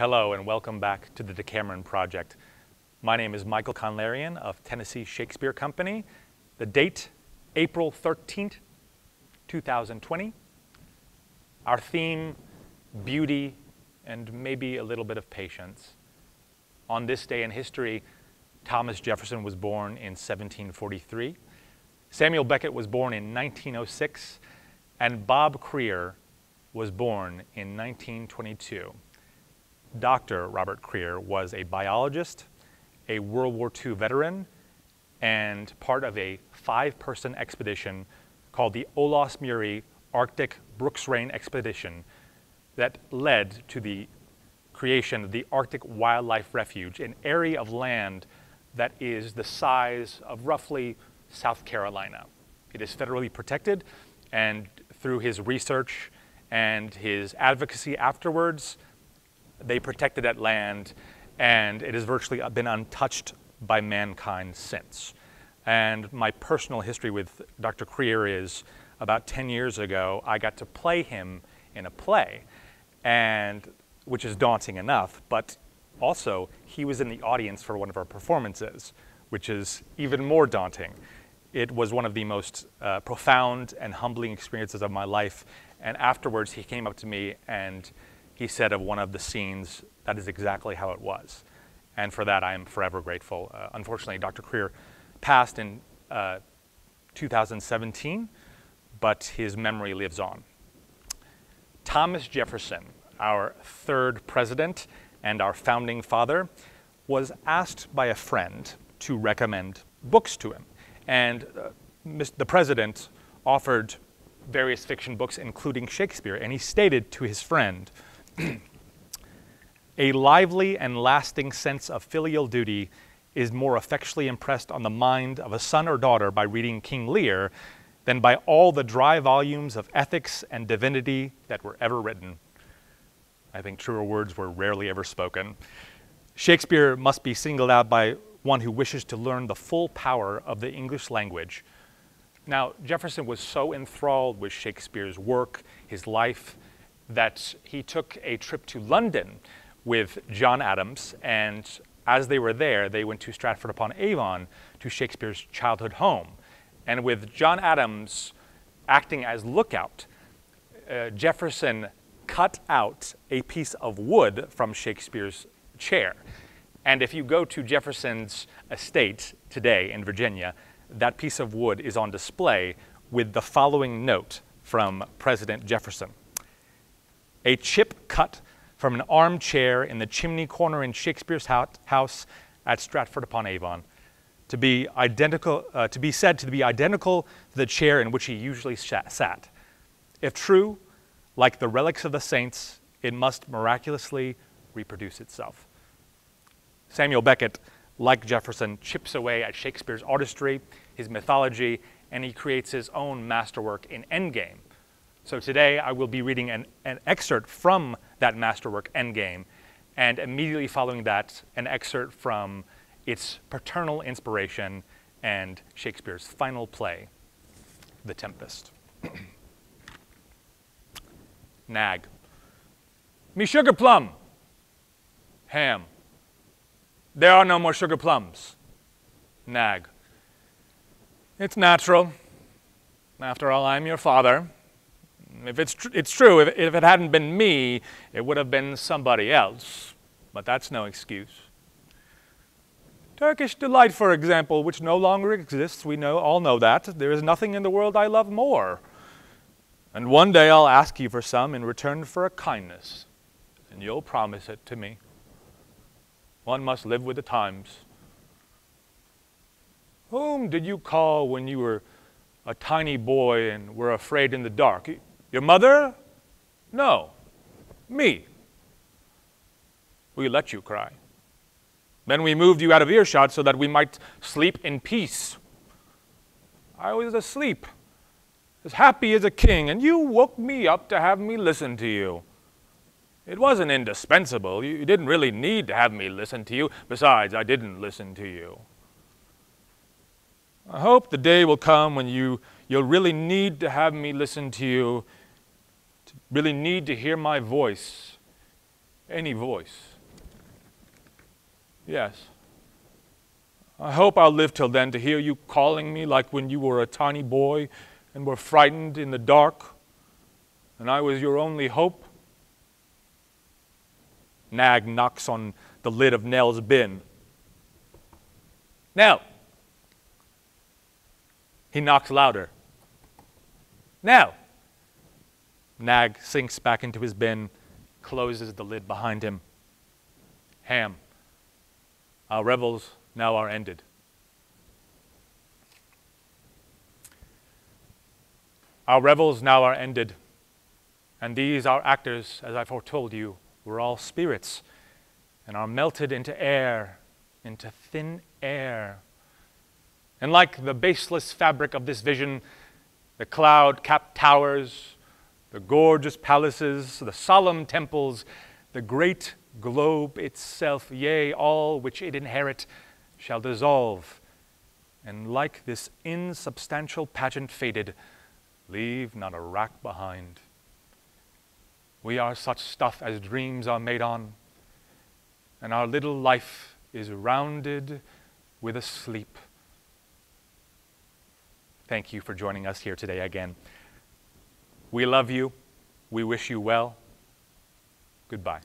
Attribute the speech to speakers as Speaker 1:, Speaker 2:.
Speaker 1: Hello and welcome back to the Decameron Project. My name is Michael Conlarian of Tennessee Shakespeare Company. The date, April 13th, 2020. Our theme, beauty and maybe a little bit of patience. On this day in history, Thomas Jefferson was born in 1743. Samuel Beckett was born in 1906, and Bob Creer was born in 1922. Dr. Robert Creer was a biologist, a World War II veteran, and part of a 5-person expedition called the Olaus-Muir Arctic Brooks Rain Expedition that led to the creation of the Arctic Wildlife Refuge, an area of land that is the size of roughly South Carolina. It is federally protected, and through his research and his advocacy afterwards, they protected that land, and it has virtually been untouched by mankind since. And my personal history with Dr. Creer is about 10 years ago, I got to play him in a play, and which is daunting enough, but also he was in the audience for one of our performances, which is even more daunting. It was one of the most profound and humbling experiences of my life, and afterwards he came up to me and he said of one of the scenes, that is exactly how it was. And for that, I am forever grateful. Unfortunately, Dr. Creer passed in 2017, but his memory lives on. Thomas Jefferson, our third president and our founding father, was asked by a friend to recommend books to him. And the president offered various fiction books, including Shakespeare, and he stated to his friend, "A lively and lasting sense of filial duty is more effectually impressed on the mind of a son or daughter by reading King Lear than by all the dry volumes of ethics and divinity that were ever written." I think truer words were rarely ever spoken. Shakespeare must be singled out by one who wishes to learn the full power of the English language. Now, Jefferson was so enthralled with Shakespeare's work, his life, that he took a trip to London with John Adams, and as they were there, they went to Stratford-upon-Avon, to Shakespeare's childhood home. And with John Adams acting as lookout, Jefferson cut out a piece of wood from Shakespeare's chair. And if you go to Jefferson's estate today in Virginia, that piece of wood is on display with the following note from President Jefferson. "A chip cut from an armchair in the chimney corner in Shakespeare's house at Stratford-upon-Avon, to be said to be identical to the chair in which he usually sat. If true, like the relics of the saints, it must miraculously reproduce itself." Samuel Beckett, like Jefferson, chips away at Shakespeare's artistry, his mythology, and he creates his own masterwork in Endgame. So today I will be reading an excerpt from that masterwork, Endgame, and immediately following that, an excerpt from its paternal inspiration and Shakespeare's final play, The Tempest. Nag. "Me sugar plum." Ham. "There are no more sugar plums." Nag. "It's natural. After all, I'm your father. If it's true, if it hadn't been me, it would have been somebody else. But that's no excuse. Turkish delight, for example, which no longer exists, we all know that. There is nothing in the world I love more. And one day I'll ask you for some in return for a kindness, and you'll promise it to me. One must live with the times. Whom did you call when you were a tiny boy and were afraid in the dark? Your mother? No, me. We let you cry. Then we moved you out of earshot so that we might sleep in peace. I was asleep, as happy as a king, and you woke me up to have me listen to you. It wasn't indispensable. You didn't really need to have me listen to you. Besides, I didn't listen to you. I hope the day will come when you'll really need to have me listen to you, to really need to hear my voice,
Speaker 2: any voice. Yes. I hope I'll live till then to hear you calling me like when you were a tiny boy and were frightened in the dark, and I was your only hope. Nag knocks on the lid of Nell's bin. Nell! He knocks louder. Nell! Nag sinks back into his bin, closes the lid behind him. Ham, our revels now are ended. Our revels now are ended, and these our actors, as I foretold you, were all spirits, and are melted into air, into thin air. And like the baseless fabric of this vision, the cloud-capped towers, the gorgeous palaces, the solemn temples, the great globe itself, yea, all which it inherit, shall dissolve, and like this insubstantial pageant faded, leave not a rack behind. We are such stuff as dreams are made on, and our little life is rounded with a sleep. Thank you for joining us here today again. We love you. We wish you well. Goodbye.